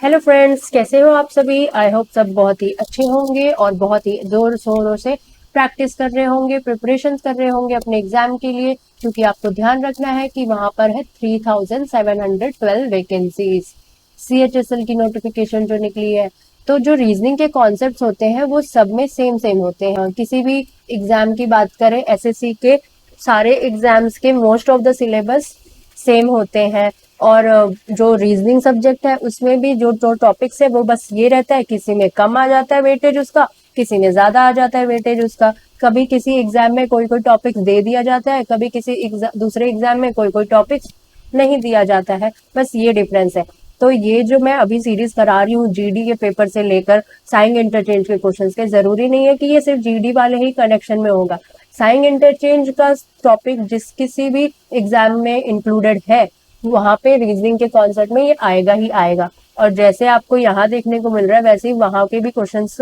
Hello friends, कैसे हो आप सभी। आई होप सब बहुत ही अच्छे होंगे और बहुत ही जोर शोरों से प्रैक्टिस कर रहे होंगे, प्रिपरेशन कर रहे होंगे अपने एग्जाम के लिए, क्योंकि आपको ध्यान रखना है कि वहां पर है 3712 वैकेंसीज। CHSL की नोटिफिकेशन जो निकली है, तो जो रीजनिंग के कॉन्सेप्ट्स होते हैं वो सब में सेम सेम होते हैं। किसी भी एग्जाम की बात करें, SSC के सारे एग्जाम्स के most of the syllabus same होते हैं। और जो रीजनिंग सब्जेक्ट है उसमें भी जो जो टॉपिक्स है वो बस ये रहता है, किसी में कम आ जाता है वेटेज उसका, किसी में ज्यादा आ जाता है वेटेज उसका। कभी किसी एग्जाम में कोई कोई टॉपिक्स दे दिया जाता है, कभी किसी दूसरे एग्जाम में कोई कोई टॉपिक्स नहीं दिया जाता है, बस ये डिफरेंस है। तो ये जो मैं अभी सीरीज करा रही हूँ GD के पेपर से लेकर साइंग इंटरचेंज के क्वेश्चंस के, जरूरी नहीं है कि ये सिर्फ GD वाले ही कनेक्शन में होगा। साइंग इंटरचेंज का टॉपिक जिस किसी भी एग्जाम में इंक्लूडेड है, वहां पे रीजनिंग के कॉन्सेप्ट में ये आएगा ही आएगा। और जैसे आपको यहाँ देखने को मिल रहा है वैसे ही वहां के भी क्वेश्चंस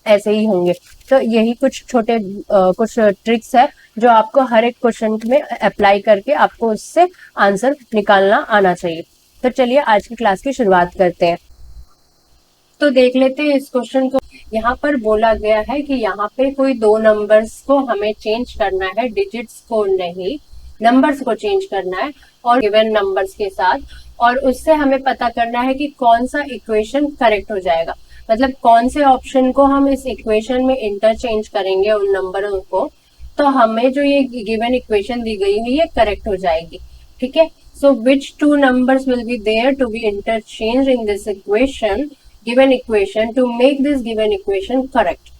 ऐसे ही होंगे। तो यही कुछ छोटे कुछ ट्रिक्स है जो आपको हर एक क्वेश्चन में अप्लाई करके आपको उससे आंसर निकालना आना चाहिए। तो चलिए आज की क्लास की शुरुआत करते हैं। तो देख लेते हैं इस क्वेश्चन को। यहाँ पर बोला गया है कि यहाँ पे कोई दो नंबर्स को हमें चेंज करना है, डिजिट्स को नहीं, नंबर्स को चेंज करना है और गिवन नंबर्स के साथ, और उससे हमें पता करना है कि कौन सा इक्वेशन करेक्ट हो जाएगा। मतलब कौन से ऑप्शन को हम इस इक्वेशन में इंटरचेंज करेंगे उन नंबरों को, तो हमें जो ये गिवन इक्वेशन दी गई है ये करेक्ट हो जाएगी। ठीक है, so which two numbers will be there to be interchange in this equation, given equation, to make this given equation correct.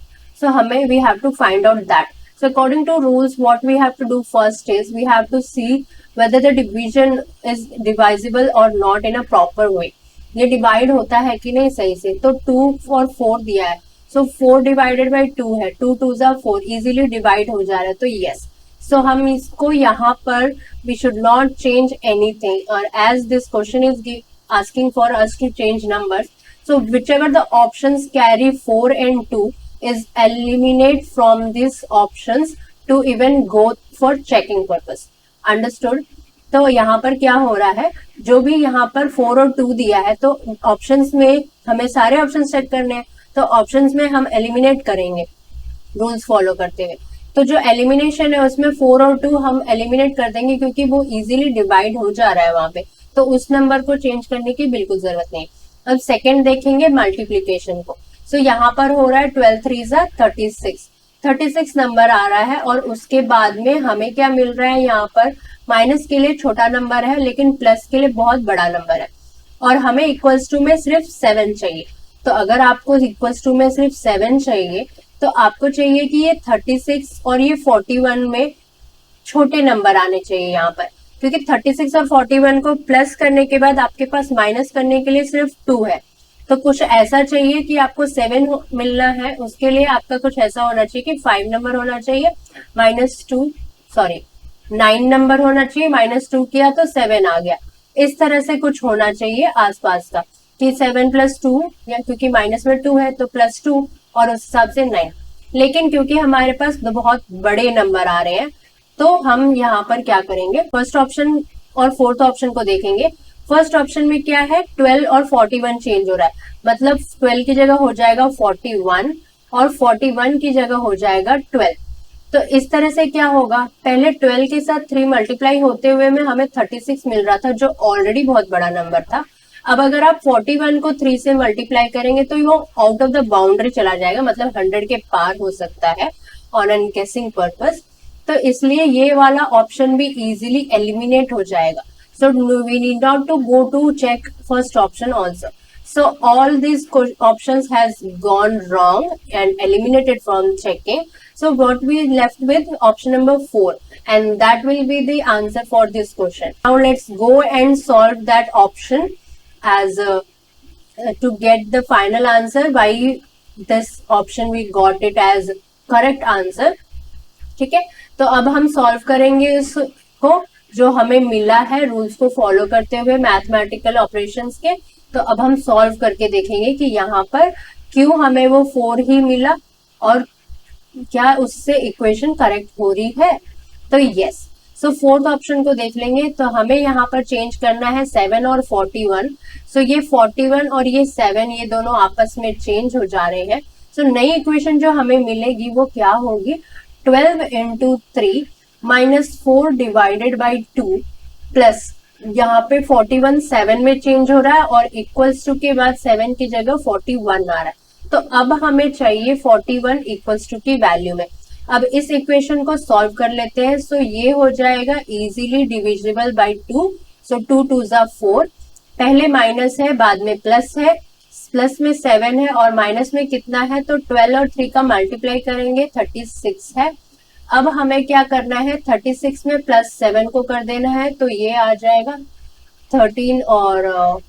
So हमें we have to find out that. So according to rules, what we have to do first is we have to see whether the division is divisible or not in a proper way. ये divide होता है कि नहीं सही से। तो 2 और 4 दिया है, सो 4 डिवाइडेड बाई 2 है, 2 2 जा 4, इजीली डिवाइड हो जा रहा है, तो यस। सो हम इसको यहाँ पर we should not change anything, और as this question is asking for us to change numbers, so whichever the options carry 4 and 2 is eliminate from these options to even go for checking purpose. Understood? तो यहाँ पर क्या हो रहा है, जो भी यहाँ पर 4 और 2 दिया है, तो ऑप्शंस में हमें सारे ऑप्शंस चेक करने हैं, तो ऑप्शंस में हम एलिमिनेट करेंगे रूल्स फॉलो करते हुए। तो जो एलिमिनेशन है उसमें 4 और 2 हम एलिमिनेट कर देंगे, क्योंकि वो इजीली डिवाइड हो जा रहा है वहां पे, तो उस नंबर को चेंज करने की बिल्कुल जरूरत नहीं। अब सेकेंड देखेंगे मल्टीप्लीकेशन को। सो यहाँ पर हो रहा है 12 3 36 नंबर आ रहा है, और उसके बाद में हमें क्या मिल रहा है, यहाँ पर माइनस के लिए छोटा नंबर है लेकिन प्लस के लिए बहुत बड़ा नंबर है, और हमें इक्वल्स टू में सिर्फ 7 चाहिए। तो अगर आपको इक्वल्स टू में सिर्फ 7 चाहिए, तो आपको चाहिए कि ये 36 और ये 41 में छोटे नंबर आने चाहिए यहाँ पर, क्योंकि 36 और 41 को प्लस करने के बाद आपके पास माइनस करने के लिए सिर्फ 2 है। तो कुछ ऐसा चाहिए कि आपको 7 मिलना है, उसके लिए आपका कुछ ऐसा होना चाहिए कि 5 नंबर होना चाहिए, -9 नंबर होना चाहिए, -2 किया तो 7 आ गया। इस तरह से कुछ होना चाहिए आसपास का, कि 7 + 2, या क्योंकि माइनस में 2 है तो +2 और उस हिसाब से 9। लेकिन क्योंकि हमारे पास बहुत बड़े नंबर आ रहे हैं, तो हम यहाँ पर क्या करेंगे, फर्स्ट ऑप्शन और फोर्थ ऑप्शन को देखेंगे। फर्स्ट ऑप्शन में क्या है, 12 और 41 चेंज हो रहा है, मतलब 12 की जगह हो जाएगा 41 और 41 की जगह हो जाएगा 12। तो इस तरह से क्या होगा, पहले 12 के साथ 3 मल्टीप्लाई होते हुए में हमें 36 मिल रहा था, जो ऑलरेडी बहुत बड़ा नंबर था। अब अगर आप 41 को 3 से मल्टीप्लाई करेंगे तो वो आउट ऑफ द बाउंड्री चला जाएगा, मतलब 100 के पार हो सकता है ऑन एन गेसिंग पर्पस। तो इसलिए ये वाला ऑप्शन भी इजीली एलिमिनेट हो जाएगा। So we need not to go to check first option also. So all these options has gone wrong and eliminated from checking. So what we left with option number 4, and that will be the answer for this question. Now let's go and solve that option as to get the final answer. Why this option we got it as correct answer. ठीक है, तो अब हम solve करेंगे इसको जो हमें मिला है रूल्स को फॉलो करते हुए मैथमेटिकल ऑपरेशंस के। तो अब हम सॉल्व करके देखेंगे कि यहाँ पर क्यों हमें वो 4 ही मिला और क्या उससे इक्वेशन करेक्ट हो रही है। तो यस, सो फोर्थ ऑप्शन को देख लेंगे तो हमें यहाँ पर चेंज करना है 7 और 41। सो ये 41 और ये 7 ये दोनों आपस में चेंज हो जा रहे हैं। सो नई इक्वेशन जो हमें मिलेगी वो क्या होगी, 12 into 3 minus 4 divided by 2 plus यहाँ पे 41 7 में चेंज हो रहा है और इक्वल्स टू के बाद 7 की जगह 41 आ रहा है। तो अब हमें चाहिए 41 इक्वल्स टू की वैल्यू में। अब इस इक्वेशन को सॉल्व कर लेते हैं। सो ये हो जाएगा इजीली डिविजिबल बाय 2। सो 2 2 जा 4, पहले माइनस है बाद में प्लस है, प्लस में 7 है और माइनस में कितना है, तो 12 और 3 का मल्टीप्लाई करेंगे 36 है। अब हमें क्या करना है, 36 में प्लस 7 को कर देना है तो ये आ जाएगा 13 और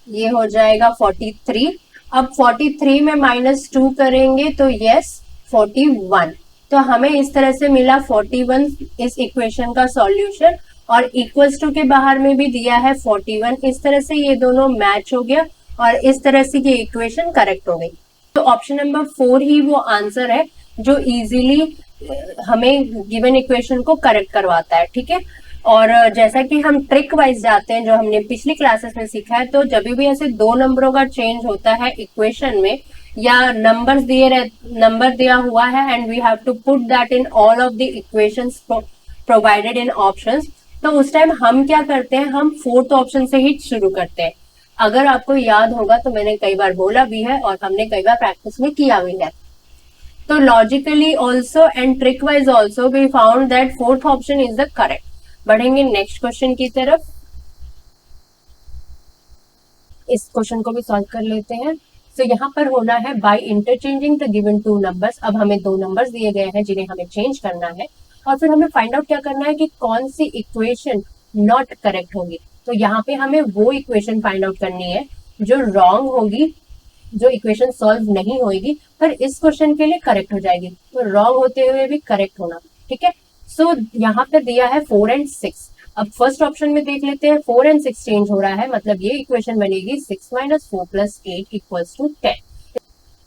ये हो जाएगा 43। अब 43 में माइनस 2 करेंगे तो यस 41। तो हमें इस तरह से मिला 41 इस इक्वेशन का सॉल्यूशन, और इक्वल्स टू के बाहर में भी दिया है 41। इस तरह से ये दोनों मैच हो गया और इस तरह से ये इक्वेशन करेक्ट हो गई। तो ऑप्शन नंबर 4 ही वो आंसर है जो इजीली हमें गिवन इक्वेशन को करेक्ट करवाता है। ठीक है, और जैसा कि हम ट्रिक वाइज जाते हैं जो हमने पिछली क्लासेस में सीखा है, तो जब भी ऐसे दो नंबरों का चेंज होता है इक्वेशन में या नंबर दिया हुआ है and we have to put that in all of the equations provided in options, तो उस टाइम हम क्या करते हैं, हम फोर्थ ऑप्शन से ही शुरू करते हैं। अगर आपको याद होगा तो मैंने कई बार बोला भी है और हमने कई बार प्रैक्टिस में किया भी है। तो logically also and trick wise also we found that fourth option is the correct. बढ़ेंगे नेक्स्ट क्वेश्चन की तरफ। इस क्वेश्चन को भी सॉल्व कर लेते हैं। तो यहाँ पर होना है by interchanging the given two numbers. अब हमें दो नंबर्स दिए गए हैं जिन्हें हमें चेंज करना है और फिर हमें फाइंड आउट क्या करना है कि कौन सी इक्वेशन नॉट करेक्ट होगी। तो यहाँ पे हमें वो इक्वेशन फाइंड आउट करनी है जो रॉन्ग होगी, जो इक्वेशन सॉल्व नहीं होगी पर इस क्वेश्चन के लिए करेक्ट हो जाएगी। तो रॉन्ग होते हुए भी करेक्ट होना। ठीक है, सो यहाँ पे दिया है 4 and 6। अब फर्स्ट ऑप्शन में देख लेते हैं, 4 and 6 चेंज हो रहा है, मतलब ये इक्वेशन बनेगी 6 - 4 + 8 = 10।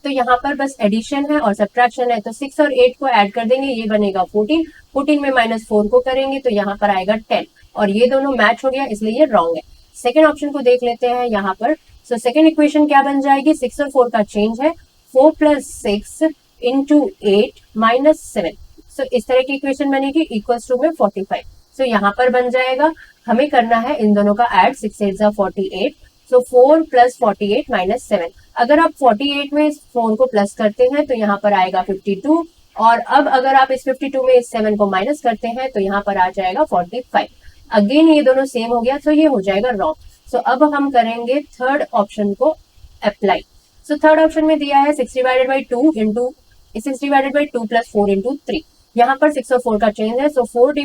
तो यहाँ पर बस एडिशन है और सब्ट्रैक्शन है, तो 6 और 8 को ऐड कर देंगे, ये बनेगा 14। 14 में -4 को करेंगे तो यहाँ पर आएगा 10 और ये दोनों मैच हो गया, इसलिए ये रॉन्ग है। सेकेंड ऑप्शन को देख लेते हैं यहाँ पर। सो सेकेंड इक्वेशन क्या बन जाएगी, 6 और 4 का चेंज है, 4 + 6 × 8 - 7। सो इस तरह की इक्वेशन बनेगी इक्वल्स टू में 45। सो यहाँ पर बन जाएगा, हमें करना है इन दोनों का ऐड, 6 8 = 48। सो 4 + 48 - 7। अगर आप 48 में इस 4 को प्लस करते हैं तो यहाँ पर आएगा 52, और अब अगर आप इस 52 में इस 7 को माइनस करते हैं तो यहाँ पर आ जाएगा 45। अगेन ये दोनों सेम हो गया, तो ये हो जाएगा रॉन्ग। सो अब हम करेंगे थर्ड ऑप्शन को अप्लाई। सो थर्ड ऑप्शन में दिया है 6 / 2 + 4 × 3। यहाँ पर 6 और 4 का चेंज है, सो 4 /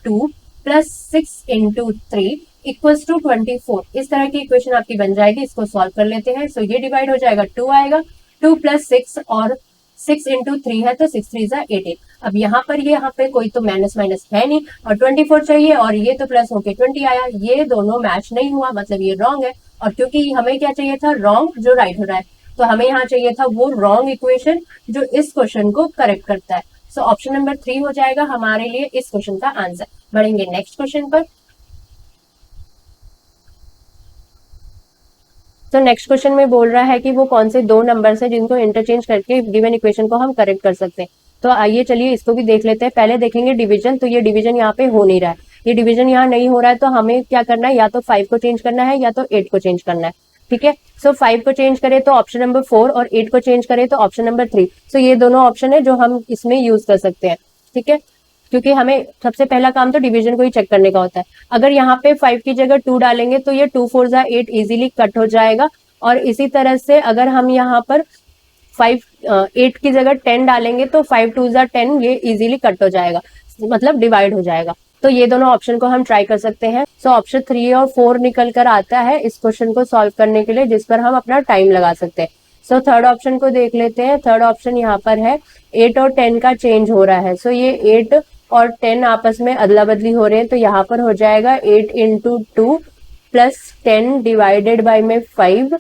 2 + 6 × 3 = 24। इस तरह की इक्वेशन आपकी बन जाएगी। इसको सॉल्व कर लेते हैं। सो ये डिवाइड हो जाएगा, 2 आएगा, 2 + 6 और 6 × 3 है तो 6 3 = 18। अब यहाँ पर यहाँ पे कोई तो माइनस है नहीं और 24 चाहिए और ये तो प्लस होके 20 आया, ये दोनों मैच नहीं हुआ, मतलब ये रॉन्ग है। और क्योंकि हमें क्या चाहिए था, रॉन्ग जो राइट हो रहा है, तो हमें यहाँ चाहिए था वो रॉन्ग इक्वेशन जो इस क्वेश्चन को करेक्ट करता है। सो ऑप्शन नंबर 3 हो जाएगा हमारे लिए इस क्वेश्चन का आंसर। बढ़ेंगे नेक्स्ट क्वेश्चन पर। तो नेक्स्ट क्वेश्चन में बोल रहा है कि वो कौन से दो नंबर्स हैं जिनको इंटरचेंज करके गिवन इक्वेशन को हम करेक्ट कर सकते हैं। तो आइए चलिए इसको भी देख लेते हैं। पहले देखेंगे डिवीजन। तो ये डिवीजन यहाँ पे हो नहीं रहा है, ये डिवीजन यहाँ नहीं हो रहा है, तो हमें क्या करना है, या तो 5 को चेंज करना है या तो 8 को चेंज करना है। ठीक है, सो 5 को चेंज करें तो ऑप्शन नंबर 4 और 8 को चेंज करें तो ऑप्शन नंबर 3। सो ये दोनों ऑप्शन है जो हम इसमें यूज कर सकते हैं। ठीक है, क्योंकि हमें सबसे पहला काम तो डिवीजन को ही चेक करने का होता है। अगर यहाँ पे 5 की जगह 2 डालेंगे तो ये 2 4 = 8 इजीली कट हो जाएगा। और इसी तरह से अगर हम यहाँ पर 8 की जगह 10 डालेंगे तो 5 2 = 10, ये इजीली कट हो जाएगा, मतलब डिवाइड हो जाएगा। तो ये दोनों ऑप्शन को हम ट्राई कर सकते हैं। सो ऑप्शन 3 और 4 निकल कर आता है इस क्वेश्चन को सॉल्व करने के लिए, जिस पर हम अपना टाइम लगा सकते हैं। सो थर्ड ऑप्शन को देख लेते हैं। थर्ड ऑप्शन यहाँ पर है 8 और 10 का चेंज हो रहा है। सो ये 8 और 10 आपस में अदला बदली हो रहे हैं, तो यहाँ पर हो जाएगा 8 × 2 + 10 / 5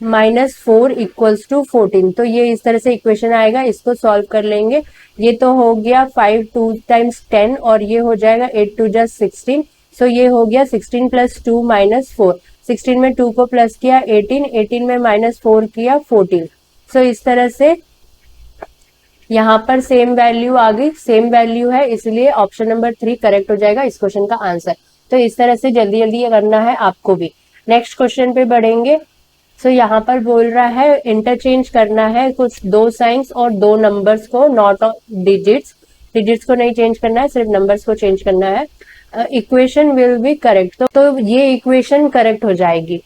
-4 इक्वल्स टू 14। तो ये इस तरह से इक्वेशन आएगा, इसको सॉल्व कर लेंगे। ये तो हो गया 5 2 टाइम्स 10 और ये हो जाएगा 8 2 जा 16। सो ये हो गया 16 + 2 - 4। 16 में 2 को प्लस किया 18, 18 में -4 किया 14। सो इस तरह से यहाँ पर सेम वैल्यू आ गई, सेम वैल्यू है, इसलिए ऑप्शन नंबर 3 करेक्ट हो जाएगा इस क्वेश्चन का आंसर। तो इस तरह से जल्दी जल्दी करना है आपको भी। नेक्स्ट क्वेश्चन पे बढ़ेंगे। सो यहाँ पर बोल रहा है इंटरचेंज करना है कुछ दो साइंस और दो नंबर्स को, नॉट डिजिट्स। डिजिट्स को नहीं चेंज करना है, सिर्फ नंबर्स को चेंज करना है। इक्वेशन विल बी करेक्ट, तो ये इक्वेशन करेक्ट हो जाएगी।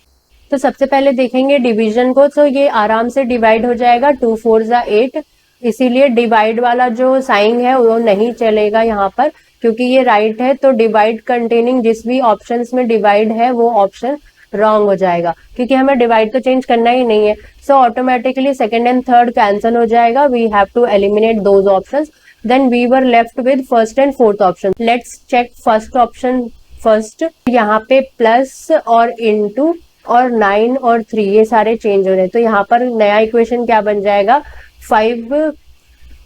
तो सबसे पहले देखेंगे डिवीजन को। तो ये आराम से डिवाइड हो जाएगा, 2 4 जा 8, इसीलिए डिवाइड वाला जो साइन है वो नहीं चलेगा यहाँ पर, क्योंकि ये राइट है। तो डिवाइड कंटेनिंग जिस भी ऑप्शंस में डिवाइड है वो ऑप्शन रॉन्ग हो जाएगा, क्योंकि हमें डिवाइड तो चेंज करना ही नहीं है। So automatically second and third cancel हो जाएगा। We have to eliminate those options. Then we were left with first and fourth option. Let's check first option first. यहाँ पे प्लस और इनटू और 9 और 3 ये सारे चेंज हो रहे हैं। तो यहाँ पर नया इक्वेशन क्या बन जाएगा, 5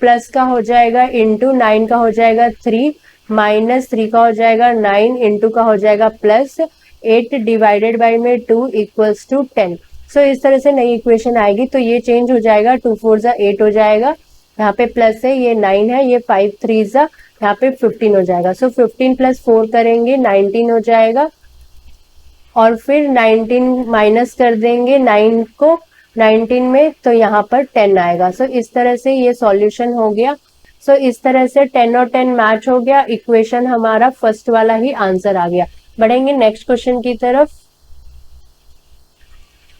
प्लस का हो जाएगा इंटू 9 का हो जाएगा 3 -3 का हो जाएगा 9 इंटू का हो जाएगा प्लस 8 डिवाइडेड बाई में 2 इक्वल्स टू 10। सो इस तरह से नई इक्वेशन आएगी। तो ये चेंज हो जाएगा, 2 4 जा 8 हो जाएगा, यहाँ पे प्लस है, ये 9 है, ये 5 3 जा यहाँ पे 15 हो जाएगा। सो 15 + 4 करेंगे 19 हो जाएगा, और फिर 19 माइनस कर देंगे 9 को 19 में, तो यहाँ पर 10 आएगा। सो इस तरह से ये सॉल्यूशन हो गया। सो इस तरह से 10 और 10 मैच हो गया, इक्वेशन हमारा फर्स्ट वाला ही आंसर आ गया। बढ़ेंगे नेक्स्ट क्वेश्चन की तरफ।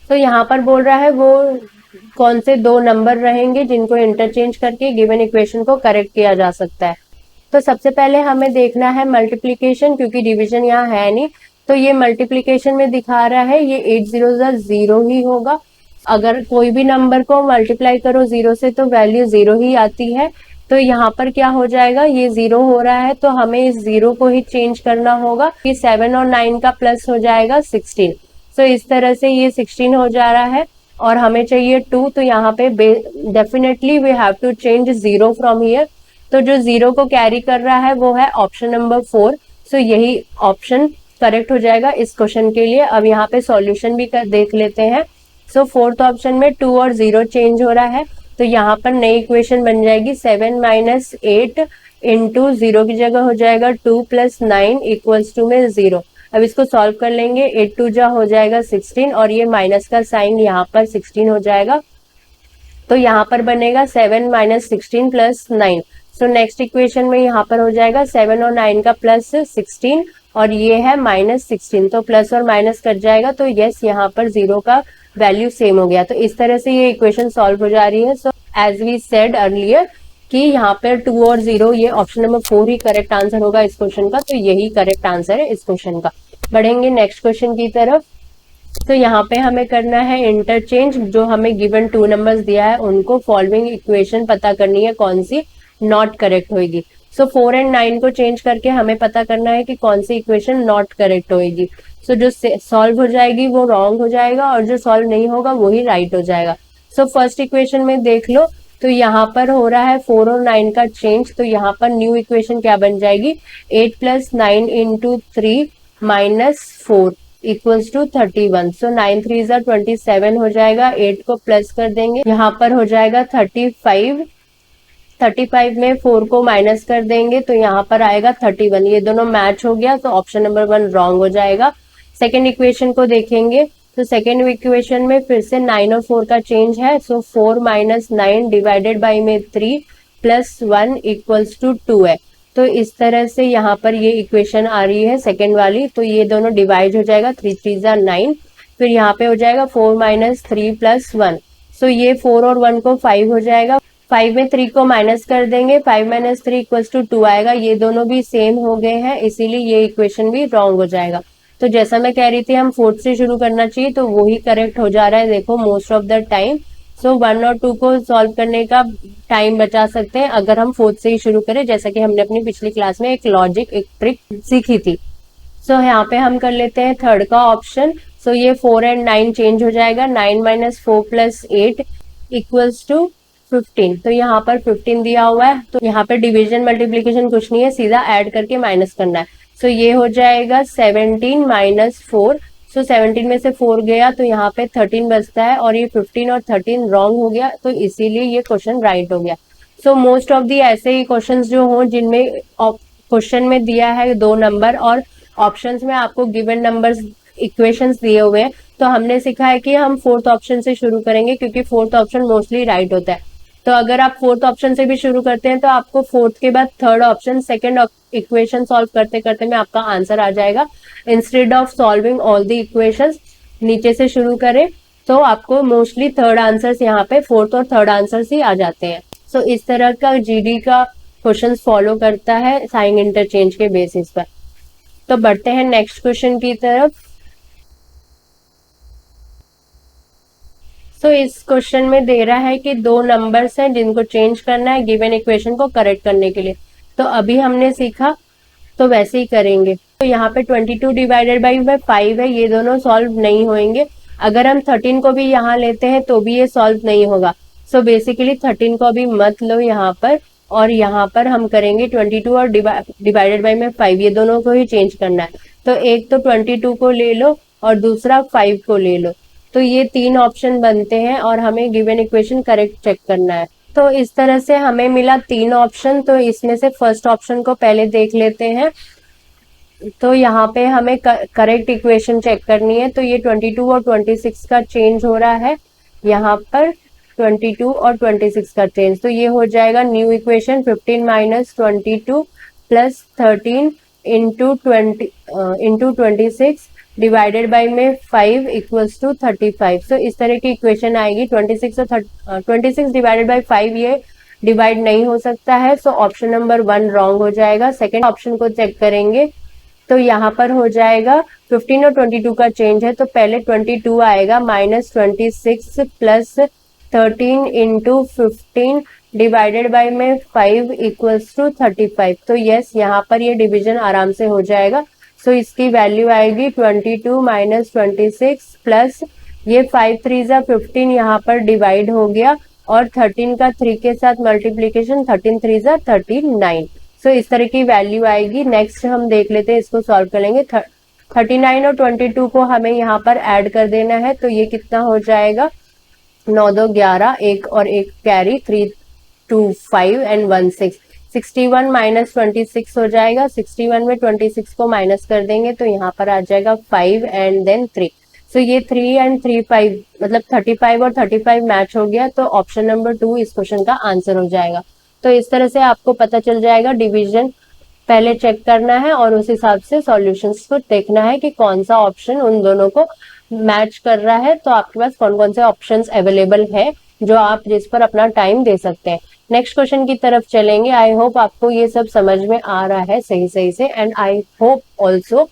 तो यहाँ पर बोल रहा है वो कौन से दो नंबर रहेंगे जिनको इंटरचेंज करके गिवन इक्वेशन को करेक्ट किया जा सकता है। तो सबसे पहले हमें देखना है मल्टीप्लीकेशन, क्योंकि डिवीजन यहाँ है नहीं। तो ये मल्टीप्लीकेशन में दिखा रहा है, ये 8 0 जा 0 ही होगा। अगर कोई भी नंबर को मल्टीप्लाई करो 0 से तो वैल्यू 0 ही आती है। तो यहाँ पर क्या हो जाएगा, ये 0 हो रहा है तो हमें इस 0 को ही चेंज करना होगा कि 7 और 9 का प्लस हो जाएगा 16। सो इस तरह से ये 16 हो जा रहा है और हमें चाहिए 2। तो यहाँ पे definitely we have to change 0 from here. तो जो 0 को कैरी कर रहा है वो है ऑप्शन नंबर 4। सो यही ऑप्शन करेक्ट हो जाएगा इस क्वेश्चन के लिए। अब यहाँ पे सॉल्यूशन भी देख लेते हैं। सो फोर्थ ऑप्शन में 2 और 0 चेंज हो रहा है, तो यहाँ पर नई इक्वेशन बन जाएगी 7 - 8 इंटू 0 की जगह हो जाएगा 2 + 9 इक्वल्स टू में 0। अब इसको सॉल्व कर लेंगे, 8 2 जा हो जाएगा 16 और ये माइनस का साइन यहाँ पर 16 हो जाएगा। तो यहाँ पर बनेगा 7 - 16 + 9। सो नेक्स्ट इक्वेशन में यहाँ पर हो जाएगा 7 और 9 का प्लस 16 और ये है -16। तो प्लस और माइनस कट जाएगा, तो यस यहाँ पर 0 का वैल्यू सेम हो गया। तो इस तरह से ये इक्वेशन सॉल्व हो जा रही है। So as we said earlier कि यहाँ पर 2 और 0 ये ऑप्शन नंबर 4 ही करेक्ट आंसर होगा इस क्वेश्चन का। तो यही करेक्ट आंसर है इस क्वेश्चन का। बढ़ेंगे नेक्स्ट क्वेश्चन की तरफ। तो यहाँ पे हमें करना है इंटरचेंज। जो हमें गिवन 2 नंबर्स दिया है उनको फॉलोइंग इक्वेशन पता करनी है कौन सी नॉट करेक्ट होगी। सो 4 और 9 को चेंज करके हमें पता करना है कि कौन सी इक्वेशन नॉट करेक्ट होगी। सो जो सॉल्व हो जाएगी वो रॉन्ग हो जाएगा और जो सॉल्व नहीं होगा वही राइट हो जाएगा। सो फर्स्ट इक्वेशन में देख लो, तो यहाँ पर हो रहा है 4 और 9 का चेंज। तो यहाँ पर न्यू इक्वेशन क्या बन जाएगी, 8 + 9 इंटू 3 - 4 इक्वल्स टू 31। सो 9 3 जा 27 हो जाएगा, 8 को प्लस कर देंगे, यहाँ पर हो जाएगा 35। 35 में 4 को माइनस कर देंगे तो यहाँ पर आएगा 31। ये दोनों मैच हो गया, तो ऑप्शन नंबर 1 रॉन्ग हो जाएगा। सेकेंड इक्वेशन को देखेंगे, तो सेकेंड इक्वेशन में फिर से 9 और 4 का चेंज है। सो 4 - 9 डिवाइडेड बाई में 3 + 1 इक्वल्स टू 2 है। तो इस तरह से यहाँ पर ये इक्वेशन आ रही है सेकेंड वाली। तो ये दोनों डिवाइड हो जाएगा, 3 3 जा 9, फिर यहाँ पे हो जाएगा 4 - 3 + 1। सो ये 4 और 1 को 5 हो जाएगा, 5 में 3 को माइनस कर देंगे, 5 - 3 इक्वल्स टू 2 आएगा। ये दोनों भी सेम हो गए हैं, इसीलिए ये इक्वेशन भी रॉन्ग हो जाएगा। तो जैसा मैं कह रही थी हम 4th से शुरू करना चाहिए, तो वही करेक्ट हो जा रहा है देखो मोस्ट ऑफ द टाइम। सो 1 और 2 को सॉल्व करने का टाइम बचा सकते हैं अगर हम 4th से ही शुरू करें, जैसा कि हमने अपनी पिछली क्लास में एक लॉजिक एक ट्रिक सीखी थी। सो यहाँ पे हम कर लेते हैं थर्ड का ऑप्शन। सो ये 4 एंड 9 चेंज हो जाएगा, 9 माइनस 4 प्लस 8 इक्वल्स टू 15। तो यहाँ पर 15 दिया हुआ है, तो यहाँ पे डिवीजन मल्टीप्लीकेशन कुछ नहीं है, सीधा ऐड करके माइनस करना है। सो ये हो जाएगा 17 माइनस 4। सो 17 में से 4 गया तो यहाँ पे 13 बचता है, और ये 15 और 13 रॉन्ग हो गया, तो इसीलिए ये क्वेश्चन राइट हो गया। सो मोस्ट ऑफ दी ऐसे ही क्वेश्चंस जो हो जिनमें क्वेश्चन में दिया है 2 नंबर और ऑप्शंस में आपको गिवन नंबर्स इक्वेशंस दिए हुए हैं, तो हमने सीखा है कि हम फोर्थ ऑप्शन से शुरू करेंगे, क्योंकि फोर्थ ऑप्शन मोस्टली राइट होता है। तो अगर आप फोर्थ ऑप्शन से भी शुरू करते हैं तो आपको फोर्थ के बाद third option, second equation solve करते करते में आपका आंसर आ जाएगा। Instead of solving all the equations नीचे से शुरू करें तो आपको मोस्टली थर्ड आंसर्स यहाँ पे फोर्थ और थर्ड आंसर्स ही आ जाते हैं। सो इस तरह का जीडी का क्वेश्चन फॉलो करता है साइन इंटरचेंज के बेसिस पर। तो बढ़ते हैं नेक्स्ट क्वेश्चन की तरफ। सो इस क्वेश्चन में दे रहा है कि 2 नंबर्स हैं जिनको चेंज करना है गिवन इक्वेशन को करेक्ट करने के लिए। तो अभी हमने सीखा तो वैसे ही करेंगे। तो यहाँ पे 22 डिवाइडेड बाई 5 है, ये दोनों सॉल्व नहीं होंगे। अगर हम 13 को भी यहाँ लेते हैं तो भी ये सॉल्व नहीं होगा। सो बेसिकली 13 को भी मत लो यहाँ पर, और यहाँ पर हम करेंगे 22 और डिवाइडेड बाई में 5, ये दोनों को ही चेंज करना है। तो एक तो 22 को ले लो और दूसरा 5 को ले लो, तो ये 3 ऑप्शन बनते हैं और हमें गिवन इक्वेशन करेक्ट चेक करना है। तो इस तरह से हमें मिला 3 ऑप्शन। तो इसमें से फर्स्ट ऑप्शन को पहले देख लेते हैं। तो यहाँ पे हमें करेक्ट इक्वेशन चेक करनी है। तो ये 22 और 26 का चेंज हो रहा है, यहाँ पर 22 और 26 का चेंज। तो ये हो जाएगा new equation 15 minus 22 plus 13 into 26 divided by में 5 इक्वल्स टू 35। सो इस तरह की इक्वेशन आएगी। 26 और 26 डिवाइडेड बाई 5 ये डिवाइड नहीं हो सकता है, सो ऑप्शन नंबर 1 रॉन्ग हो जाएगा। सेकेंड ऑप्शन को चेक करेंगे तो यहाँ पर हो जाएगा 15 और 22 का चेंज है, तो पहले 22 आएगा minus 26 plus 13 into 15 divided by में 5 इक्वल्स टू 35। तो यस, यहाँ पर ये डिवीजन आराम से हो जाएगा। सो इसकी वैल्यू आएगी 22 माइनस 26 प्लस ये 5 3 जा 15 यहाँ पर डिवाइड हो गया, और 13 का 3 के साथ मल्टीप्लीकेशन 13 3 जा 39। सो इस तरह की वैल्यू आएगी। नेक्स्ट हम देख लेते हैं, इसको सॉल्व कर लेंगे। 39 और 22 को हमें यहाँ पर ऐड कर देना है, तो ये कितना हो जाएगा 9 2 11, एक और एक कैरी 3 2 5 एंड 1 6, 61 माइनस 26 हो जाएगा। 61 में 26 को माइनस कर देंगे तो यहाँ पर आ जाएगा 5 एंड देन 3। सो ये 3 एंड 3 5 मतलब 35 और 35 मैच हो गया, तो ऑप्शन नंबर 2 इस क्वेश्चन का आंसर हो जाएगा। तो इस तरह से आपको पता चल जाएगा, डिवीजन पहले चेक करना है और उस हिसाब से सॉल्यूशंस को देखना है कि कौन सा ऑप्शन उन दोनों को मैच कर रहा है। तो आपके पास कौन कौन से ऑप्शंस अवेलेबल है जो आप जिस पर अपना टाइम दे सकते हैं। नेक्स्ट क्वेश्चन की तरफ चलेंगे। आई होप आपको ये सब समझ में आ रहा है सही से, एंड आई होप ऑल्सो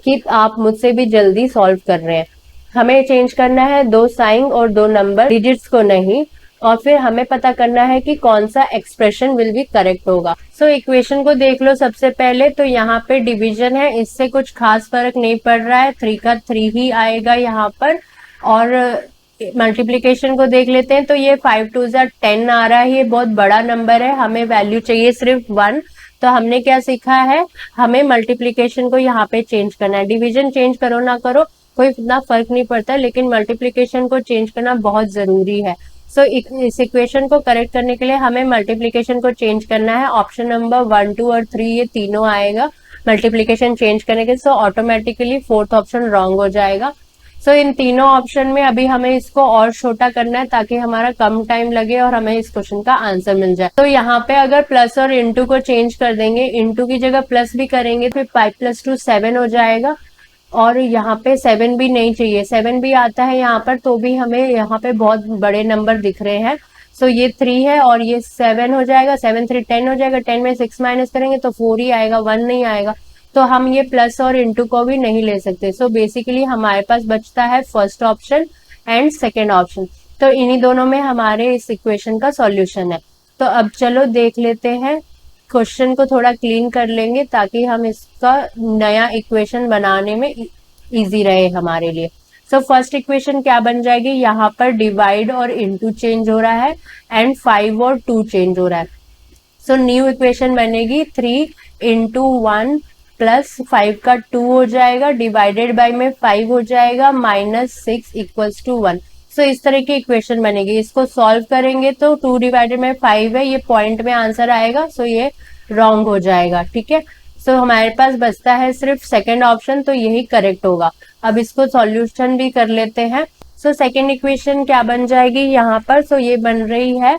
कि आप मुझसे भी जल्दी सॉल्व कर रहे हैं। हमें चेंज करना है 2 साइन और 2 नंबर, डिजिट्स को नहीं, और फिर हमें पता करना है कि कौन सा एक्सप्रेशन विल बी करेक्ट होगा। सो इक्वेशन को देख लो सबसे पहले। तो यहाँ पे डिवीजन है, इससे कुछ खास फर्क नहीं पड़ रहा है, 3 का 3 ही आएगा यहाँ पर। और मल्टीप्लीकेशन को देख लेते हैं, तो ये 5 2 जा 10 आ रहा है, ये बहुत बड़ा नंबर है, हमें वैल्यू चाहिए सिर्फ 1। तो हमने क्या सीखा है, हमें मल्टीप्लीकेशन को यहाँ पे चेंज करना है। डिवीजन चेंज करो ना करो कोई इतना फर्क नहीं पड़ता, लेकिन मल्टीप्लीकेशन को चेंज करना बहुत जरूरी है। सो इस इक्वेशन को करेक्ट करने के लिए हमें मल्टीप्लीकेशन को चेंज करना है। ऑप्शन नंबर 1 2 और 3 ये तीनों आएगा मल्टीप्लीकेशन चेंज करने के, so automatically fourth option wrong हो जाएगा। सो इन तीनों ऑप्शन में अभी हमें इसको और छोटा करना है ताकि हमारा कम टाइम लगे और हमें इस क्वेश्चन का आंसर मिल जाए। तो यहाँ पे अगर प्लस और इंटू को चेंज कर देंगे, इंटू की जगह प्लस भी करेंगे, फिर 5 + 2 7 हो जाएगा। और यहाँ पे 7 भी नहीं चाहिए, 7 भी आता है यहाँ पर तो भी हमें यहाँ पे बहुत बड़े नंबर दिख रहे हैं। सो ये 3 है और ये 7 हो जाएगा, 7 3 10 हो जाएगा। 10 में 6 माइनस करेंगे तो 4 ही आएगा, 1 नहीं आएगा। तो हम ये प्लस और इंटू को भी नहीं ले सकते। सो बेसिकली हमारे पास बचता है first option and second option. तो इन्हीं दोनों में हमारे इस इक्वेशन का सॉल्यूशन है। तो अब चलो देख लेते हैं, क्वेश्चन को थोड़ा क्लीन कर लेंगे ताकि हम इसका नया इक्वेशन बनाने में इजी रहे हमारे लिए। सो फर्स्ट इक्वेशन क्या बन जाएगी, यहाँ पर डिवाइड और इनटू चेंज हो रहा है एंड 5 और 2 चेंज हो रहा है। सो न्यू इक्वेशन बनेगी 3 इंटू 1 प्लस 5 का 2 हो जाएगा, डिवाइडेड बाय में 5 हो जाएगा, -6 इक्वल्स टू 1। सो इस तरह की इक्वेशन बनेगी। इसको सॉल्व करेंगे तो 2 डिवाइडेड में 5 है, ये पॉइंट में आंसर आएगा, सो ये रॉन्ग हो जाएगा। ठीक है, सो हमारे पास बचता है सिर्फ सेकेंड ऑप्शन, तो यही करेक्ट होगा। अब इसको सॉल्यूशन भी कर लेते हैं। सो सेकेंड इक्वेशन क्या बन जाएगी यहाँ पर, सो ये बन रही है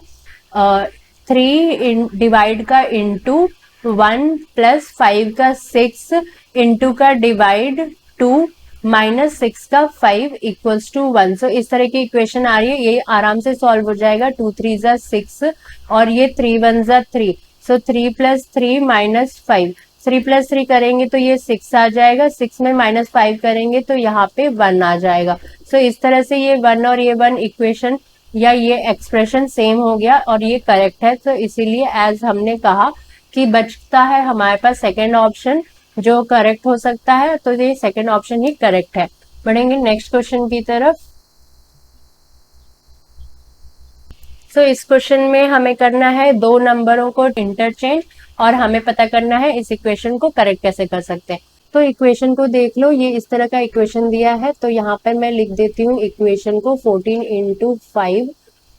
3 डिवाइड का इंटू 1 प्लस 5 का 6 इंटू का डिवाइड 2 -6 का 5 इक्वल्स टू 1। सो इस तरह की इक्वेशन आ रही है, ये आराम से सॉल्व हो जाएगा। 2 3 जा 6 और ये 3 1 जा 3, सो 3 + 3 -5, 3 + 3 करेंगे तो ये 6 आ जाएगा, 6 में -5 करेंगे तो यहाँ पे 1 आ जाएगा। सो इस तरह से ये 1 और ये 1 इक्वेशन या ये एक्सप्रेशन सेम हो गया और ये करेक्ट है। तो इसीलिए एज हमने कहा कि बचता है हमारे पास सेकेंड ऑप्शन जो करेक्ट हो सकता है, तो ये सेकेंड ऑप्शन ही करेक्ट है। बढ़ेंगे नेक्स्ट क्वेश्चन की तरफ। सो इस क्वेश्चन में हमें करना है दो नंबरों को इंटरचेंज और हमें पता करना है इस इक्वेशन को करेक्ट कैसे कर सकते हैं। तो इक्वेशन को देख लो, ये इस तरह का इक्वेशन दिया है, तो यहाँ पर मैं लिख देती हूँ इक्वेशन को 14 into 5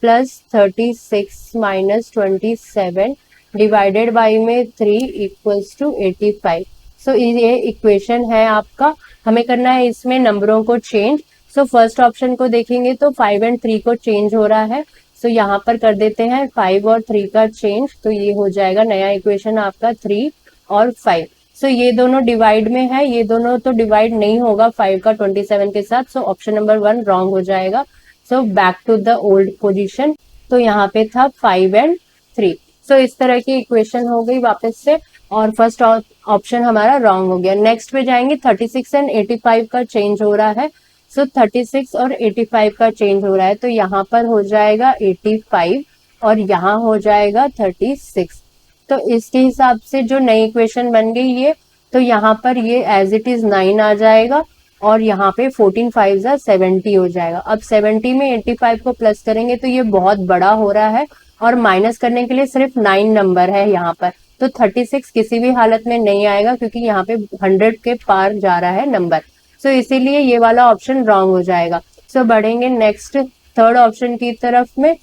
plus 36 minus 27 divided by में 3 इक्वल्स टू 85। सो ये इक्वेशन है आपका, हमें करना है इसमें नंबरों को चेंज। सो फर्स्ट ऑप्शन को देखेंगे तो 5 और 3 को चेंज हो रहा है, सो यहाँ पर कर देते हैं 5 और 3 का चेंज, तो ये हो जाएगा नया इक्वेशन आपका 3 और 5। सो ये दोनों डिवाइड में है, ये दोनों तो डिवाइड नहीं होगा 5 का 27 के साथ, सो ऑप्शन नंबर 1 रॉन्ग हो जाएगा। So back to the old position, तो यहाँ पे था 5 और 3। सो इस तरह की इक्वेशन हो गई वापस से, और फर्स्ट ऑप्शन हमारा रॉन्ग हो गया। नेक्स्ट पे जाएंगे, 36 और 85 का चेंज हो रहा है। सो 36 और 85 का चेंज हो रहा है, तो यहाँ पर हो जाएगा 85 और यहाँ हो जाएगा 36। तो इसके हिसाब से जो नई इक्वेशन बन गई ये, तो यहाँ पर ये एज इट इज 9 आ जाएगा और यहाँ पे 14 5 जा 70 हो जाएगा। अब 70 में 85 को प्लस करेंगे तो ये बहुत बड़ा हो रहा है और माइनस करने के लिए सिर्फ 9 नंबर है यहाँ पर, तो 36 किसी भी हालत में नहीं आएगा क्योंकि यहाँ पे 100 के पार जा रहा है नंबर। सो इसीलिए ये वाला ऑप्शन रॉन्ग हो जाएगा। सो बढ़ेंगे नेक्स्ट थर्ड ऑप्शन की तरफ में।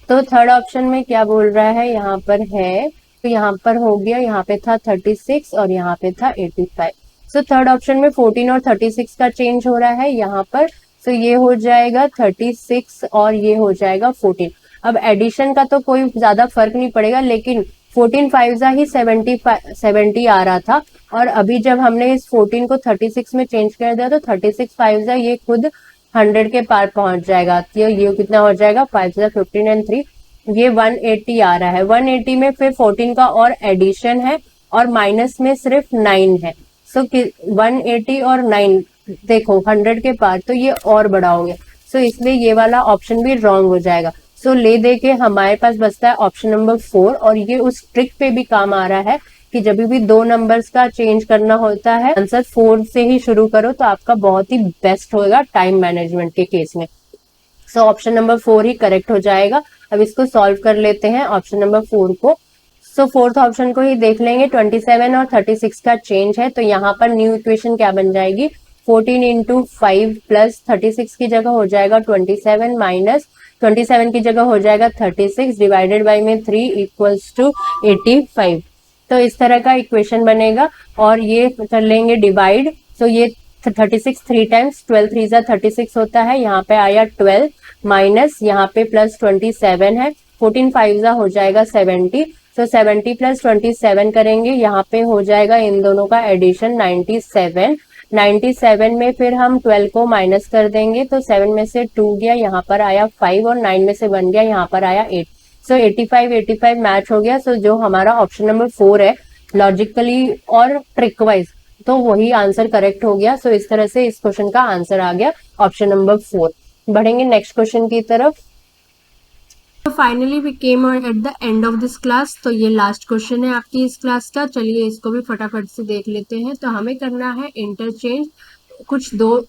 तो थर्ड ऑप्शन में क्या बोल रहा है, यहाँ पर है, तो यहाँ पर हो गया, यहाँ पे था 36 और यहाँ पे था 85। सो थर्ड ऑप्शन में 14 और 36 का चेंज हो रहा है यहाँ पर, सो ये हो जाएगा 36 और ये हो जाएगा 14। अब एडिशन का तो कोई ज्यादा फर्क नहीं पड़ेगा, लेकिन 14 5 जा ही 70 आ रहा था, और अभी जब हमने इस 14 को 36 में चेंज कर दिया तो 36 5 जा ये खुद 100 के पार पहुंच जाएगा। तो ये कितना हो जाएगा, 5 जा 15 एंड 3, ये 180 आ रहा है। 180 में फिर 14 का और एडिशन है और माइनस में सिर्फ 9 है। सो 180 और 9 देखो 100 के पार, तो ये और बड़ा हो गया। सो इसलिए ये वाला ऑप्शन भी रॉन्ग हो जाएगा। सो ले दे के हमारे पास बचता है ऑप्शन नंबर 4, और ये उस ट्रिक पे भी काम आ रहा है कि जब भी दो नंबर्स का चेंज करना होता है आंसर 4 से ही शुरू करो, तो आपका बहुत ही बेस्ट होगा टाइम मैनेजमेंट के केस में। सो ऑप्शन नंबर 4 ही करेक्ट हो जाएगा। अब इसको सॉल्व कर लेते हैं ऑप्शन नंबर 4 को। सो फोर्थ ऑप्शन को ही देख लेंगे, 27 और 36 का चेंज है, तो यहाँ पर न्यू इक्वेशन क्या बन जाएगी, 14 इंटू 5 प्लस 36 की जगह हो जाएगा 27 माइनस 27 की जगह हो जाएगा 36 डिवाइडेड बाई में 3 इक्वल्स टू 85। तो इस तरह का इक्वेशन बनेगा और ये कर लेंगे डिवाइड। सो ये 36 3 टाइम्स 12 3 जा 36 होता है, यहाँ पे आया 12 माइनस यहाँ पे प्लस 27 है, 14 5 जा हो जाएगा 70। सो 70 प्लस 27 करेंगे, यहाँ पे हो जाएगा इन दोनों का एडिशन 97। 97 में फिर हम 12 को माइनस कर देंगे, तो 7 में से 2 गया, यहाँ पर आया 5 और 9 में से 1 गया, यहाँ पर आया 8। सो 85 मैच हो गया। सो जो हमारा ऑप्शन नंबर 4 है लॉजिकली और ट्रिक वाइज, तो वही आंसर करेक्ट हो गया। सो इस तरह से इस क्वेश्चन का आंसर आ गया ऑप्शन नंबर 4। बढ़ेंगे नेक्स्ट क्वेश्चन की तरफ। तो finally we came at the end of this class. तो ये लास्ट क्वेश्चन है आपकी इस क्लास का। चलिए इसको भी फटाफट से देख लेते हैं। तो हमें करना है इंटरचेंज कुछ दो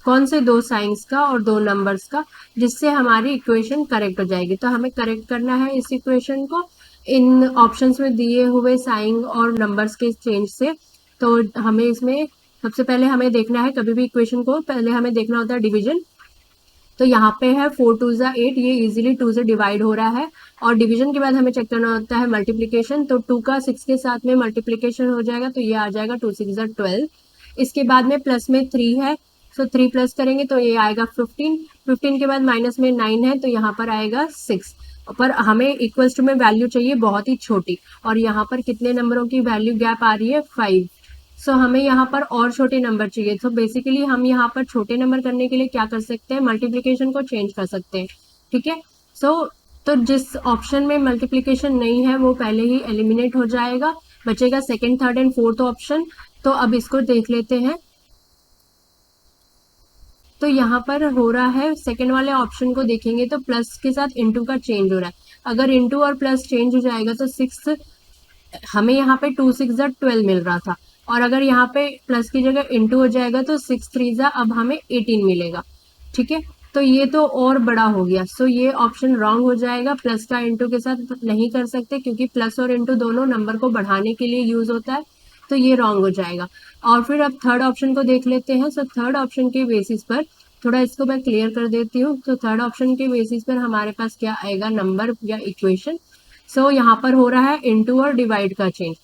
कौन से दो साइंस का और दो नंबर्स का, जिससे हमारी इक्वेशन करेक्ट हो जाएगी। तो हमें करेक्ट करना है इस इक्वेशन को इन ऑप्शंस में दिए हुए साइन और नंबर्स के चेंज से। तो हमें इसमें सबसे पहले हमें देखना है, कभी भी इक्वेशन को पहले हमें देखना होता है डिवीजन। तो यहाँ पे है 4 2 ज़ा 8, ये इजीली 2 से डिवाइड हो रहा है। और डिवीजन के बाद हमें चेक करना होता है मल्टीप्लिकेशन। तो 2 का 6 के साथ में मल्टीप्लिकेशन हो जाएगा, तो ये आ जाएगा 2 6 ज़ा 12। इसके बाद में प्लस में 3 है, तो 3 प्लस करेंगे तो ये आएगा 15। 15 के बाद माइनस में 9 है, तो यहाँ पर आएगा 6। पर हमें इक्वल्स टू में वैल्यू चाहिए बहुत ही छोटी, और यहाँ पर कितने नंबरों की वैल्यू गैप आ रही है, 5। सो हमें यहाँ पर और छोटे नंबर चाहिए। तो बेसिकली हम यहाँ पर छोटे नंबर करने के लिए क्या कर सकते हैं, मल्टीप्लिकेशन को चेंज कर सकते हैं। ठीक है। सो तो जिस ऑप्शन में मल्टीप्लिकेशन नहीं है वो पहले ही एलिमिनेट हो जाएगा, बचेगा second, third and fourth option. तो अब इसको देख लेते हैं। तो यहाँ पर हो रहा है, सेकंड वाले ऑप्शन को देखेंगे तो प्लस के साथ इंटू का चेंज हो रहा है। अगर इंटू और प्लस चेंज हो जाएगा तो 6, हमें यहाँ पे 2 6 ज़ा 12 मिल रहा था, और अगर यहाँ पे प्लस की जगह इंटू हो जाएगा तो 6 3 ज़ा अब हमें 18 मिलेगा। ठीक है। तो ये तो और बड़ा हो गया, सो ये ऑप्शन रॉन्ग हो जाएगा। प्लस का इंटू के साथ नहीं कर सकते, क्योंकि प्लस और इंटू दोनों नंबर को बढ़ाने के लिए यूज होता है, तो ये रॉन्ग हो जाएगा। और फिर अब थर्ड ऑप्शन को देख लेते हैं। सो थर्ड ऑप्शन के बेसिस पर थोड़ा इसको मैं क्लियर कर देती हूँ। तो थर्ड ऑप्शन के बेसिस पर हमारे पास क्या आएगा, नंबर या इक्वेशन। सो यहाँ पर हो रहा है इंटू और डिवाइड का चेंज।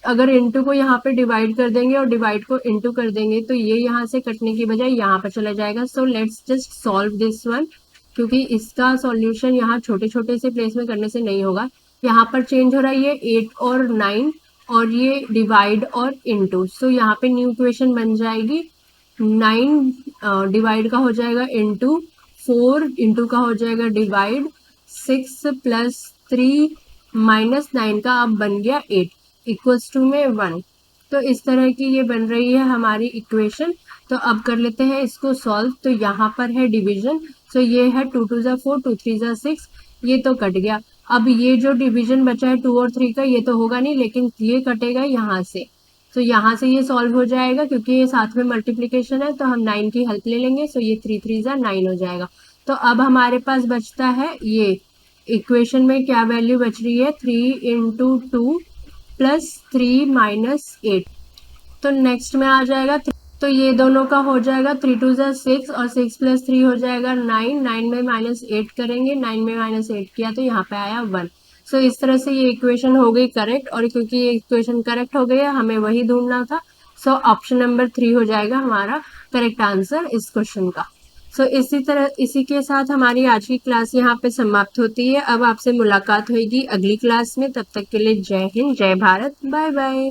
अगर इंटू को यहाँ पे डिवाइड कर देंगे और डिवाइड को इंटू कर देंगे तो ये यहाँ से कटने की बजाय यहाँ पर चला जाएगा। So let's just solve this one, क्योंकि इसका सॉल्यूशन यहाँ छोटे छोटे से प्लेस में करने से नहीं होगा। यहाँ पर चेंज हो रहा है ये 8 और 9, और ये डिवाइड और इंटू। सो यहाँ पे न्यू इक्वेशन बन जाएगी 9 डिवाइड का हो जाएगा इंटू, 4 इंटू का हो जाएगा डिवाइड, 6 प्लस 3 माइनस 9 का अब बन गया 8 इक्वल्स टू में 1। तो इस तरह की ये बन रही है हमारी इक्वेशन। तो अब कर लेते हैं इसको सॉल्व। तो यहाँ पर है डिवीजन। तो ये है 2 2 ज़ा 4, 2 3 ज़ा 6, ये तो कट गया। अब ये जो डिवीजन बचा है 2 और 3 का, ये तो होगा नहीं, लेकिन ये कटेगा यहाँ से। तो यहाँ से ये सॉल्व हो जाएगा, क्योंकि ये साथ में मल्टीप्लिकेशन है, तो हम 9 की हेल्प ले लेंगे। सो ये 3 3 ज़ा 9 हो जाएगा। तो अब हमारे पास बचता है ये इक्वेशन में क्या वैल्यू बच रही है, 3 इंटू 2 प्लस 3 माइनस 8। तो नेक्स्ट में आ जाएगा, तो ये दोनों का हो जाएगा 3 2 ज़ा 6, और 6 प्लस 3 हो जाएगा 9। 9 में माइनस 8 करेंगे, 9 में माइनस 8 किया तो यहाँ पे आया 1। सो इस तरह से ये इक्वेशन हो गई करेक्ट, और क्योंकि ये इक्वेशन करेक्ट हो गई है, हमें वही ढूंढना था। सो ऑप्शन नंबर 3 हो जाएगा हमारा करेक्ट आंसर इस क्वेश्चन का। सो इसी के साथ हमारी आज की क्लास यहाँ पे समाप्त होती है। अब आपसे मुलाकात होगी अगली क्लास में। तब तक के लिए जय हिंद, जय भारत, बाय बाय।